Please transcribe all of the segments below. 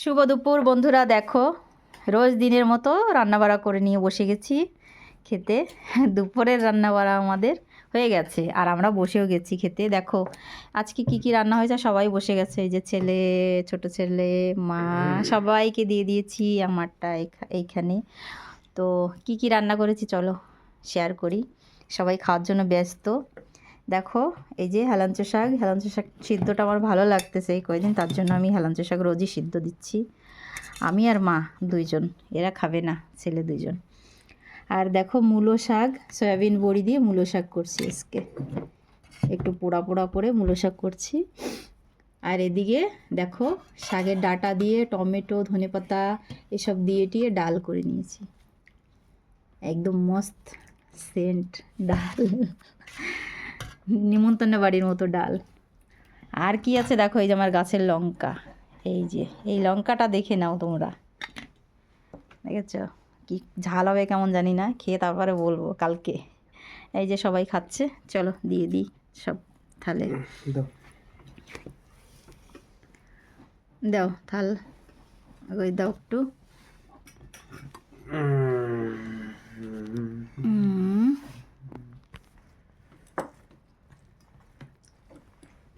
শুভ দুপুর বন্ধুরা, দেখো রোজ দিনের মতো রান্নাবাড়া করে নিয়ে বসে গেছি খেতে। দুপুরের রান্নাবাড়া আমাদের হয়ে গেছে আর আমরা বসেও গেছি খেতে। দেখো আজকে কি কি রান্না হয়েছে, সবাই বসে গেছে। এই যে ছেলে, ছোট ছেলে, মা, সবাইকে দিয়ে দিয়েছি আমারটা এইখানে। তো কি কি রান্না করেছি চলো শেয়ার করি। সবাই খাওয়ার জন্য ব্যস্ত। দেখো এই যে হেলাঞ্চো শাক সিদ্ধটা আমার ভালো লাগতেছে এই কয়দিন, তার জন্য আমি হেলাঞ্চো শাক রোজই সিদ্ধ দিচ্ছি। আমি আর মা দুইজন, এরা খাবে না, ছেলে দুইজন। আর দেখো মূলো শাক, সয়াবিন বড়ি দিয়ে মূলো শাক করছি আজকে, একটু পোড়া পোড়া করে মূলো শাক করছি। আর এদিকে দেখো শাকের ডাঁটা দিয়ে টমেটো ধনেপাতা এসব দিয়ে টিয়ে ডাল করে নিয়েছি, একদম মস্ত সেন্ট ডাল, নিমন্ত্রণ বাড়ির মতো ডাল। আর কি আছে দেখো, এই যে আমার গাছের লঙ্কা, এই যে এই লঙ্কাটা দেখে নাও তোমরা, দেখেছ কি ঝাল হবে কেমন জানি না, খেয়ে তারপরে বলবো কালকে। এই যে সবাই খাচ্ছে, চলো দিয়ে দিই সব থালে। দাও থাল, ওই দাও একটু।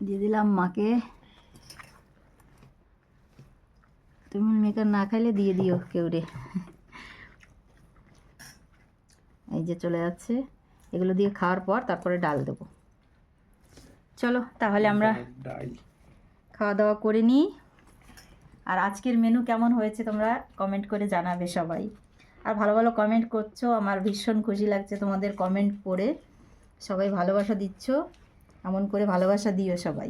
দিয়ে দিলাম মাকে, তুমি মেকার না খাইলে দিয়ে দিও কেউ রে। এই যে চলে যাচ্ছে, এগুলো দিয়ে খাওয়ার পর তারপরে ডাল দেবো। চলো তাহলে আমরা খাওয়া দাওয়া করে নিই। আর আজকের মেনু কেমন হয়েছে তোমরা কমেন্ট করে জানাবে সবাই। আর ভালো ভালো কমেন্ট করছো, আমার ভীষণ খুশি লাগছে তোমাদের কমেন্ট পড়ে। সবাই ভালোবাসা দিচ্ছ, এমন করে ভালোবাসা দিও সবাই,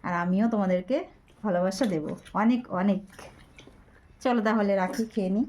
আর আমিও তোমাদেরকে ভালোবাসা দেব অনেক অনেক। চলো তাহলে রাখি, খেয়ে নিই।